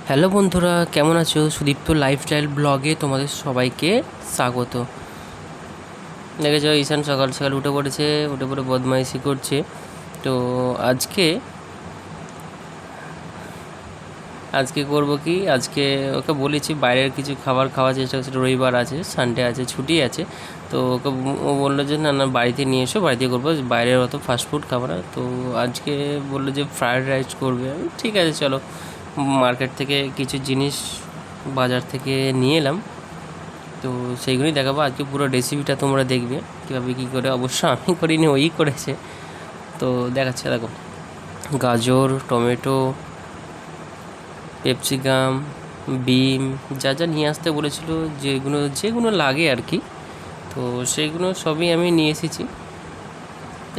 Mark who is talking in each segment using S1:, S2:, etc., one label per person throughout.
S1: Hello বন্ধুরা, কেমন আছো? সুদীপ্ত লাইফস্টাইল ব্লগে তোমাদের সবাইকে স্বাগত। দেখেছো ঈশান সকাল সকাল উঠে পড়েছে, উঠে পড়ে বদমাইশি করছে। তো আজকে করব কি, আজকে ওকে বলেছি বাইরের কিছু খাবার খাওয়ার চেষ্টা করছে। রবিবার আছে, সানডে আছে, ছুটি আছে। তো ওকে ও বললো যে না না বাড়িতে নিয়ে এসো, বাড়িতে করবো, বাইরের অত ফাস্টফুড খাবো না। তো আজকে বললো যে ফ্রায়েড রাইস করবে। ঠিক আছে চলো, মার্কেট থেকে কিছু জিনিস বাজার থেকে নিয়ে এলাম। তো সেইগুলোই দেখাবো আজকে, পুরো রেসিপিটা তোমরা দেখবে কীভাবে কী করে। অবশ্য আমি করিনি, ওই করেছে। তো দেখাচ্ছে, দেখো গাজর, টমেটো, ক্যাপসিকাম, বিম, যা যা নিয়ে আসতে বলেছিল, যেগুলো যেগুলো লাগে আর কি। তো সেইগুলো সবই আমি নিয়ে এসেছি।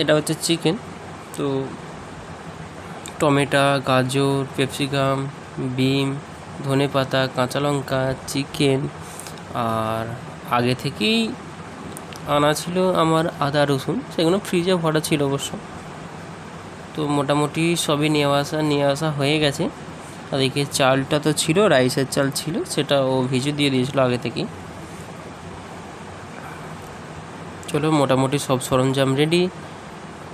S1: এটা হচ্ছে চিকেন। তো টমেটো, গাজর, ক্যাপসিকাম, বিম, ধনেপাতা, কাঁচা লঙ্কা, চিকেন, আর আগে থেকেই আনা ছিল আমার আদা রসুন, সেগুলো ফ্রিজে ভরা ছিল অবশ্য। তো মোটামুটি সবই নিয়ে আসা হয়ে গেছে। এদিকে চালটা তো ছিল, রাইসের চাল ছিল, সেটা ও ভিজে দিয়ে দিয়েছিল আগে থেকেই। চলো, মোটামুটি সব সরঞ্জাম রেডি।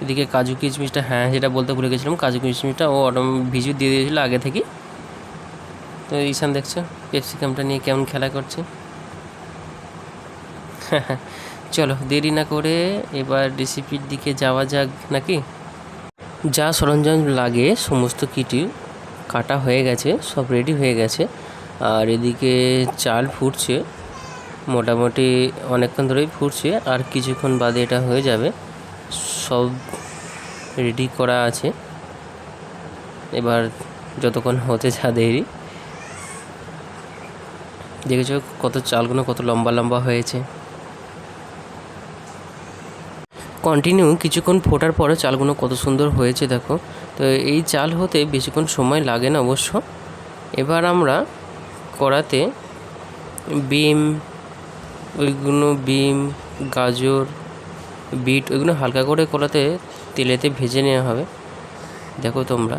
S1: এদিকে কাজু কিশমিশটা, হ্যাঁ যেটা বলতে ভুলে গেছিলাম, কাজু কিশমিশটা ও ভিজু দিয়ে দিয়েছিলো আগে থেকেই। তো ঈশান দেখছো ক্যাপসিকামটা নিয়ে কেমন খেলা করছে। চলো দেরি না করে এবার রেসিপির দিকে যাওয়া যাক নাকি। যা সরঞ্জাম লাগে সমস্ত কিটি কাটা হয়ে গেছে, সব রেডি হয়ে গেছে। আর এদিকে চাল ফুটছে, মোটামুটি অনেকক্ষণ ধরেই ফুটছে, আর কিছুক্ষণ বাদে এটা হয়ে যাবে। সব রেডি করা আছে, এবার যতক্ষণ হতে যা দেরি। দেখেছো কত চালগুলো কত লম্বা লম্বা হয়েছে। কন্টিনিউ কিছুক্ষণ ফোটার পরে চালগুলো কত সুন্দর হয়েছে দেখো। তো এই চাল হতে বেশিক্ষণ সময় লাগে না অবশ্য। এবার আমরা কড়াতে বিম, গাজর, বিট, ওইগুলো হালকা করে কড়াতে তেলেতে ভেজে নেওয়া হবে। দেখো তোমরা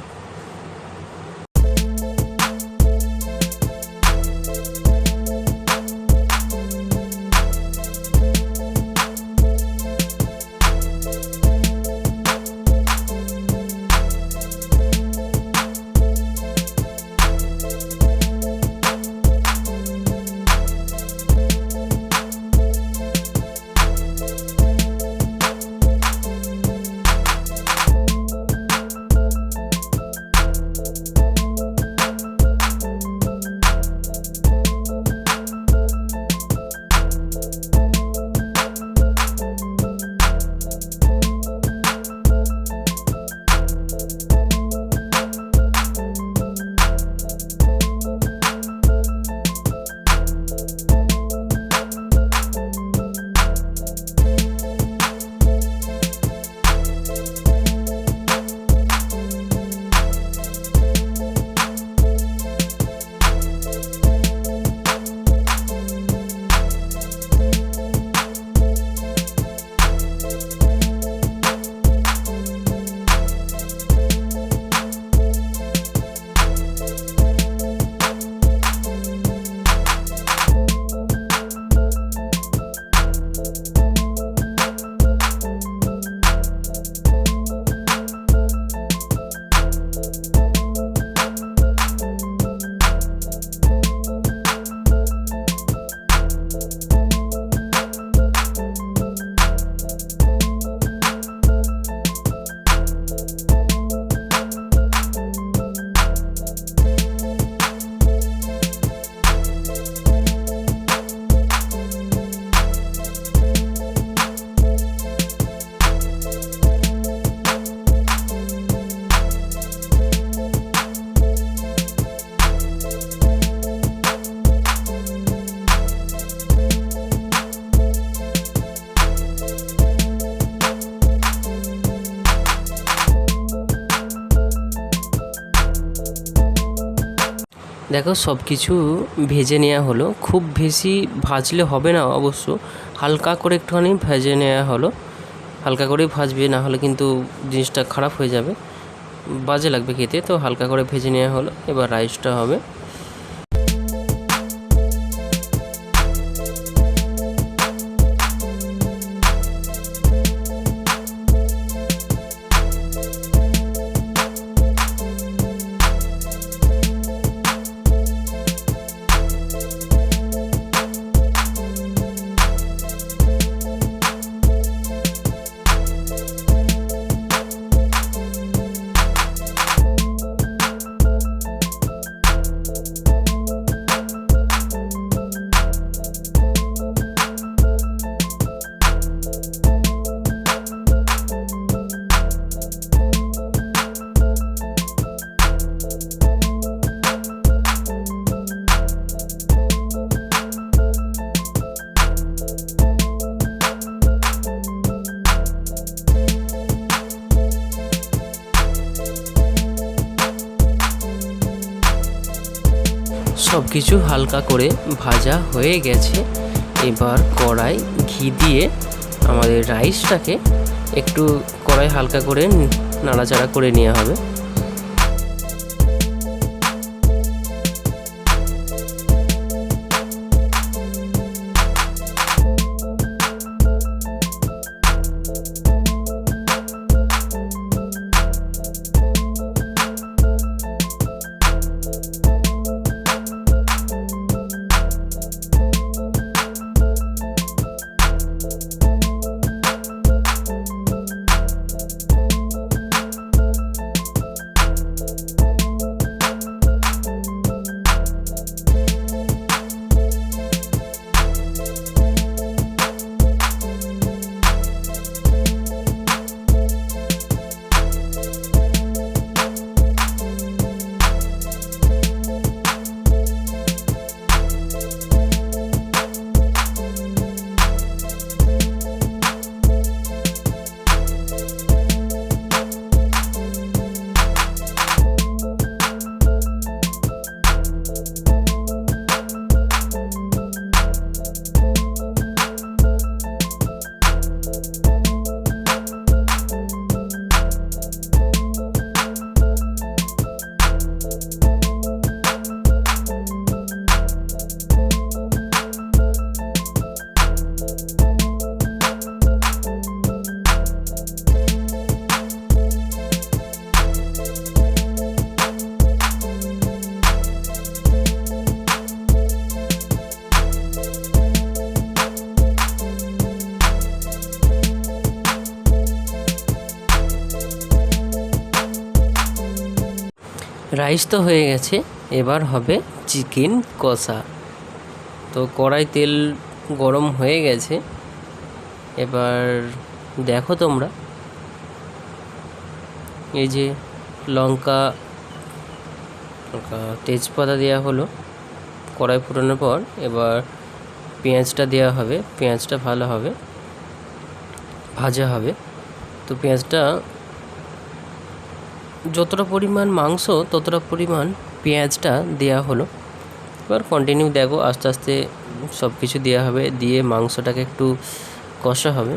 S1: দেখো সব কিছু ভেজে নেওয়া হলো। খুব বেশি ভাজলে হবে না অবশ্য, হালকা করে একটুখানি ভেজে নেওয়া হলো। হালকা করেই ভাজবে, না হলে কিন্তু জিনিসটা খারাপ হয়ে যাবে, বাজে লাগবে খেতে। তো হালকা করে ভেজে নেওয়া হলো। এবার রাইসটা হবে। সব কিছু হালকা করে ভাজা হয়ে গেছে। এবার কড়াই ঘি দিয়ে আমাদের রাইসটাকে একটু কড়াই হালকা করে নাড়াচাড়া করে নেওয়া হবে। রাইস তো হয়ে গেছে, এবার হবে চিকেন কষা। তো কড়াই তেল গরম হয়ে গেছে, এবার দেখো তোমরা এই যে লঙ্কা তেজপাতা দেওয়া হলো। কড়াই ফোটানোর পর এবার পেঁয়াজটা দেওয়া হবে। পেঁয়াজটা ভালো হবে ভাজা হবে। তো পেঁয়াজটা যতটা পরিমাণ মাংস ততটা পরিমাণ পেঁয়াজটা দেওয়া হলো। এবার কন্টিনিউ দেখো, আস্তে আস্তে সব কিছু দেওয়া হবে, দিয়ে মাংসটাকে একটু কষা হবে।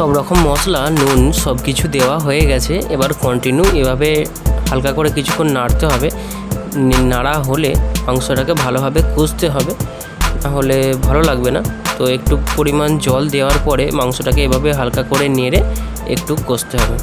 S1: সব রকম মশলা নুন সব কিছু দেওয়া হয়ে গেছে। এবার কন্টিনিউ এভাবে হালকা করে কিছুক্ষণ নাড়তে হবে। নাড়া হলে মাংসটাকে ভালোভাবে কষতে হবে, নাহলে ভালো লাগবে না। তো একটু পরিমাণ জল দেওয়ার পরে মাংসটাকে এভাবে হালকা করে নেড়ে একটু কষতে হবে।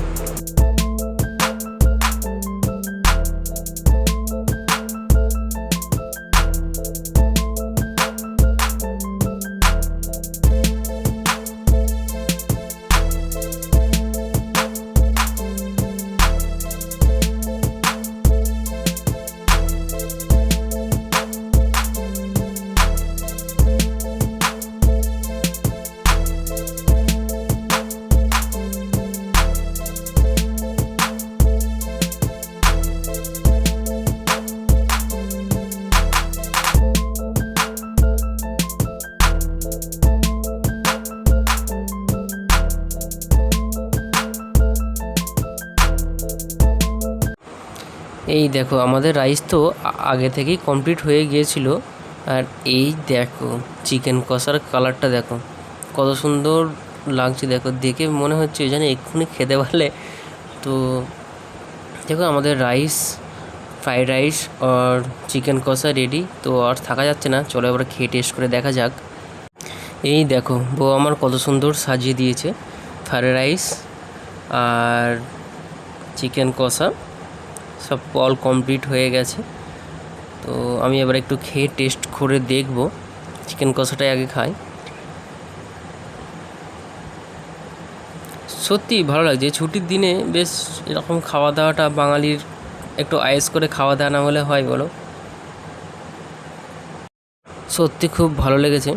S1: এই দেখো আমাদের রাইস তো আগে থেকেই কমপ্লিট হয়ে গিয়েছিল। আর এই দেখো চিকেন কষার কালারটা দেখো কত সুন্দর লাগছে, দেখো দেখে মনে হচ্ছে যেন এক্ষুনি খেতে পারলে। তো দেখো আমাদের রাইস, ফ্রাইড রাইস আর চিকেন কষা রেডি। তো আর থাকা যাচ্ছে না, চলো এবার খেয়ে টেস্ট করে দেখা যাক। এই দেখো বউ আমার কত সুন্দর সাজিয়ে দিয়েছে ফ্রাইড রাইস আর চিকেন কষা, সব অল কমপ্লিট হয়ে গেছে। তো আমি এবার একটু খেয়ে টেস্ট করে দেখব। চিকেন কষাটাই আগে খাই। সত্যি ভালো লাগছে, ছুটির দিনে বেশ এরকম খাওয়া দাওয়াটা বাঙালির একটু আয়েস করে খাওয়া দাওয়া না হলে হয় বলো। সত্যি খুব ভালো লেগেছে।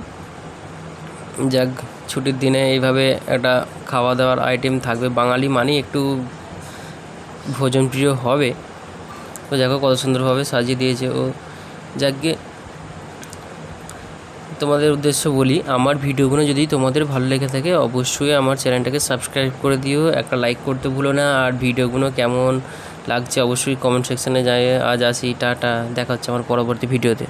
S1: যাক, ছুটির দিনে এইভাবে একটা খাওয়া দাওয়ার আইটেম থাকবে, বাঙালি মানেই একটু ভোজনপ্রিয় হবে। তো দেখো কত সুন্দরভাবে সাজিয়ে দিয়েছে ও। যাকে তোমাদের উদ্দেশ্য বলি, আমার ভিডিওগুলো যদি তোমাদের ভালো লেগে থাকে অবশ্যই আমার চ্যানেলটাকে সাবস্ক্রাইব করে দিও, একটা লাইক করতে ভুলো না। আর ভিডিওগুলো কেমন লাগছে অবশ্যই কমেন্ট সেকশানে যায়। আজ আসি, টাটা, দেখা হচ্ছে আমার পরবর্তী ভিডিওতে।